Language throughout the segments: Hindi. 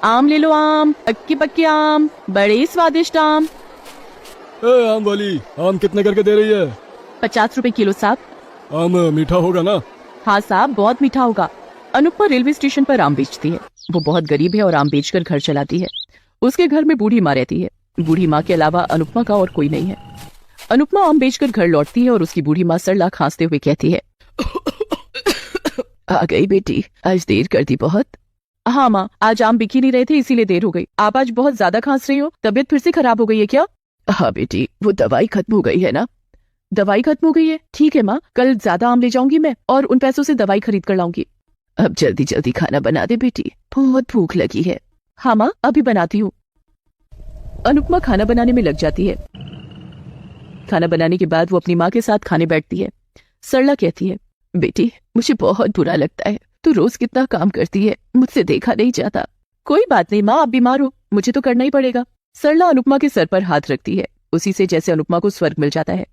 आम ले लो, आम, पक्के पक्के आम, बड़े स्वादिष्ट आम। आम वाली, आम कितने करके दे रही है? 50 रुपए किलो साहब। आम मीठा होगा ना? हाँ साहब, बहुत मीठा होगा। अनुपमा रेलवे स्टेशन पर आम बेचती है। वो बहुत गरीब है और आम बेचकर घर चलाती है। उसके घर में बूढ़ी माँ रहती है। बूढ़ी माँ के अलावा अनुपमा का और कोई नहीं है। अनुपमा आम बेचकर घर लौटती है और उसकी बूढ़ी माँ सरला खांसते हुए कहती है, आ गई बेटी, आज देर कर दी बहुत। हाँ माँ, आज आम बिक ही नहीं रहे थे इसीलिए देर हो गई। आप आज बहुत ज्यादा खांस रही हो, तबीयत फिर से खराब हो गई है क्या? हाँ बेटी, वो दवाई खत्म हो गई है ना। दवाई खत्म हो गई है? ठीक है माँ, कल ज्यादा आम ले जाऊंगी मैं और उन पैसों से दवाई खरीद कर लाऊंगी। अब जल्दी जल्दी खाना बना दे बेटी, बहुत भूख लगी है। हाँ माँ, अभी बनाती हूँ। अनुपमा खाना बनाने में लग जाती है। खाना बनाने के बाद वो अपनी माँ के साथ खाने बैठती है। सरला कहती है, बेटी मुझे बहुत बुरा लगता है, तू रोज कितना काम करती है, मुझसे देखा नहीं जाता। कोई बात नहीं माँ, आप बीमार हो, मुझे तो करना ही पड़ेगा। सरला अनुपमा के सर पर हाथ रखती है, उसी से जैसे अनुपमा को स्वर्ग मिल जाता है।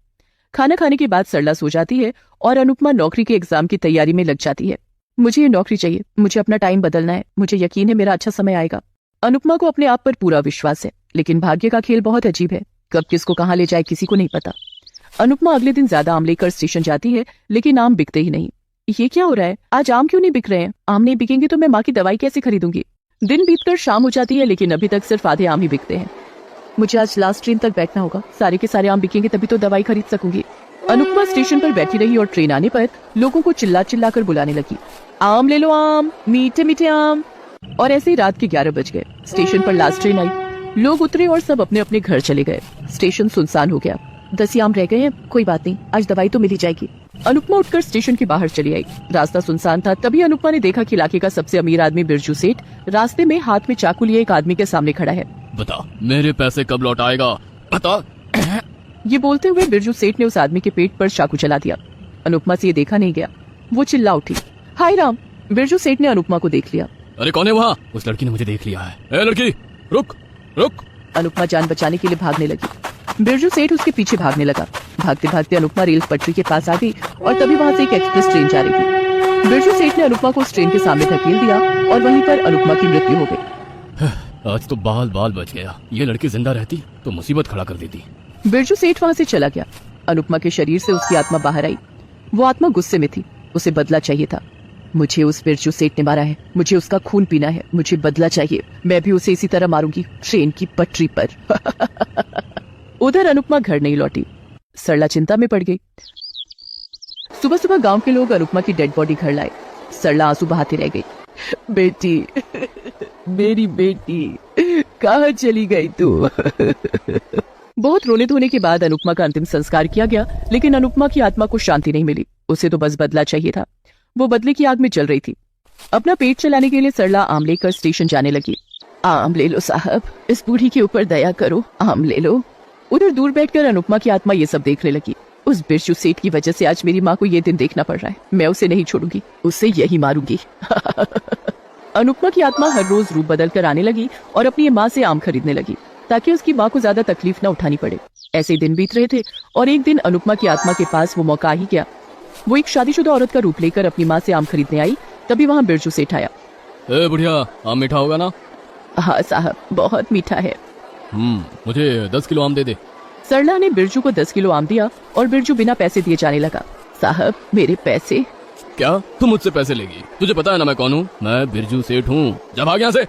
खाना खाने के बाद सरला सो जाती है और अनुपमा नौकरी के एग्जाम की तैयारी में लग जाती है। मुझे ये नौकरी चाहिए, मुझे अपना टाइम बदलना है, मुझे यकीन है मेरा अच्छा समय आएगा। अनुपमा को अपने आप पर पूरा विश्वास है, लेकिन भाग्य का खेल बहुत अजीब है, कब किसको कहाँ ले जाए किसी को नहीं पता। अनुपमा अगले दिन ज्यादा आम लेकर स्टेशन जाती है, लेकिन आम बिकते ही नहीं। ये क्या हो रहा है, आज आम क्यों नहीं बिक रहे हैं? आम नहीं बिकेंगे तो मैं माँ की दवाई कैसे खरीदूंगी? दिन बीतकर शाम हो जाती है, लेकिन अभी तक सिर्फ आधे आम ही बिकते हैं। मुझे आज लास्ट ट्रेन तक बैठना होगा, सारे के सारे आम बिकेंगे तभी तो दवाई खरीद सकूंगी। अनुपमा स्टेशन पर बैठी रही और ट्रेन आने पर लोगों को चिल्ला चिल्ला कर बुलाने लगी, आम ले लो आम, मीठे मीठे आम। और ऐसे ही रात के 11 बज गए। स्टेशन पर लास्ट ट्रेन आई, लोग उतरे और सब अपने अपने घर चले गए। स्टेशन सुनसान हो गया। 10 ही आम रह गए हैं, कोई बात नहीं, आज दवाई तो मिली जाएगी। अनुपमा उठकर स्टेशन के बाहर चली आई। रास्ता सुनसान था। तभी अनुपमा ने देखा कि इलाके का सबसे अमीर आदमी बिरजू सेठ रास्ते में हाथ में चाकू लिए एक आदमी के सामने खड़ा है। बता, मेरे पैसे कब लौट आएगा, बता। ये बोलते हुए बिरजू सेठ ने उस आदमी के पेट पर चाकू चला दिया। अनुपमा से ये देखा नहीं गया, वो चिल्ला उठी, हाय राम। बिरजू सेठ ने अनुपमा को देख लिया। अरे कौन है वहाँ? उस लड़की ने मुझे देख लिया है। ए लड़की, रुक रुक। अनुपमा जान बचाने के लिए भागने लगी। बिरजू सेठ उसके पीछे भागने लगा। भागते भागते अनुपमा रेल पटरी के पास आ गई और तभी वहाँ से एक एक्सप्रेस ट्रेन जा रही थी। बिरजू सेठ ने अनुपमा को उस ट्रेन के सामने धकेल दिया और वहीं पर अनुपमा की मृत्यु हो गई। आज तो बाल बाल बच गया। ये लड़की जिंदा रहती तो मुसीबत खड़ा कर देती। बिरजू सेठ वहाँ से चला गया। अनुपमा के शरीर से उसकी आत्मा बाहर आई। वो आत्मा गुस्से में थी, उसे बदला चाहिए था। मुझे उस बिरजू सेठ ने मारा है, मुझे उसका खून पीना है, मुझे बदला चाहिए। मैं भी उसे इसी तरह मारूंगी, ट्रेन की पटरी पर। उधर अनुपमा घर नहीं लौटी। सरला चिंता में पड़ गई। सुबह सुबह गांव के लोग अनुपमा की डेड बॉडी घर लाए। सरला आंसू बहाती रह गई। बेटी, मेरी बेटी, कहाँ चली गई तू? बहुत रोने धोने के बाद अनुपमा का अंतिम संस्कार किया गया, लेकिन अनुपमा की आत्मा को शांति नहीं मिली। उसे तो बस बदला चाहिए था। वो बदले की आग में जल रही थी। अपना पेट चलाने के लिए सरला आम लेकर स्टेशन जाने लगी। आम ले लो साहब, इस बूढ़ी के ऊपर दया करो, आम ले लो। उधर दूर बैठकर अनुपमा की आत्मा ये सब देखने लगी। उस बिरजू सेठ की वजह से आज मेरी माँ को ये दिन देखना पड़ रहा है। मैं उसे नहीं छोड़ूंगी, उसे यही मारूंगी। अनुपमा की आत्मा हर रोज रूप बदल कर आने लगी और अपनी माँ से आम खरीदने लगी ताकि उसकी माँ को ज्यादा तकलीफ न उठानी पड़े। ऐसे ही दिन बीत रहे थे और एक दिन अनुपमा की आत्मा के पास वो मौका आ ही गया। वो एक शादीशुदा औरत का रूप लेकर अपनी माँ से आम खरीदने आई। तभी वहाँ बिरजू सेठ आया। ए बुढ़िया, आम मीठा होगा ना? हाँ साहब, बहुत मीठा है। मुझे 10 किलो आम दे दे। सरला ने बिरजू को 10 किलो आम दिया और बिरजू बिना पैसे दिए जाने लगा। साहब, मेरे पैसे? क्या तू मुझसे पैसे लेगी? तुझे पता है ना मैं कौन हूँ? मैं बिरजू सेठ हूँ, जा भाग यहाँ से।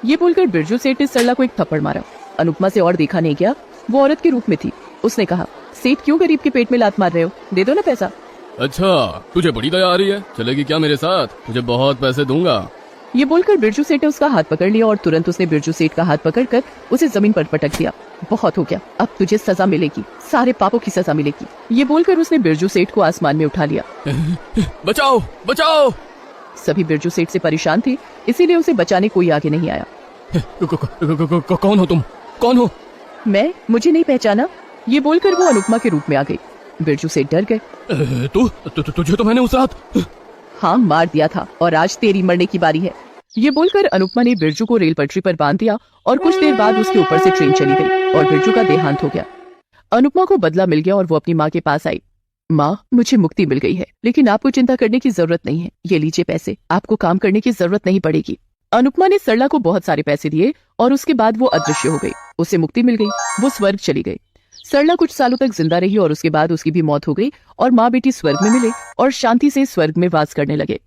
ये बोलकर बिरजू सेठ ने सरला को एक थप्पड़ मारा। अनुपमा से और देखा नहीं गया, वो औरत के रूप में थी। उसने कहा, सेठ क्यों गरीब के पेट में लात मार रहे हो, दे दो ना पैसा। अच्छा, तुझे बड़ी दया आ रही है, चलेगी क्या मेरे साथ? तुझे बहुत पैसे दूंगा। ये बोलकर बिरजू सेठ ने उसका हाथ पकड़ लिया और तुरंत उसने बिरजू सेठ का हाथ पकड़कर उसे जमीन पर पटक दिया। बहुत हो गया, अब तुझे सजा मिलेगी, सारे पापों की सजा मिलेगी। ये बोलकर उसने बिरजू सेठ को आसमान में उठा लिया। बचाओ बचाओ। सभी बिरजू सेठ से परेशान थे, इसीलिए उसे बचाने कोई आगे नहीं आया। कौन हो तुम? कौन हो? मैं? मुझे नहीं पहचाना? ये बोलकर वो अनुपमा के रूप में आ गई। बिरजू सेठ डर गए। तुझे तो मैंने उस रात हाँ मार दिया था और आज तेरी मरने की बारी है। ये बोलकर अनुपमा ने बिरजू को रेल पटरी पर बांध दिया और कुछ देर बाद उसके ऊपर से ट्रेन चली गई और बिरजू का देहांत हो गया। अनुपमा को बदला मिल गया और वो अपनी माँ के पास आई। माँ, मुझे मुक्ति मिल गई है, लेकिन आपको चिंता करने की जरूरत नहीं है। ये लीजिए पैसे, आपको काम करने की जरूरत नहीं पड़ेगी। अनुपमा ने सरला को बहुत सारे पैसे दिए और उसके बाद वो अदृश्य हो गई। उसे मुक्ति मिल गई, वो स्वर्ग चली गई। सरला कुछ सालों तक जिंदा रही और उसके बाद उसकी भी मौत हो गई और माँ बेटी स्वर्ग में मिले और शांति से स्वर्ग में वास करने लगे।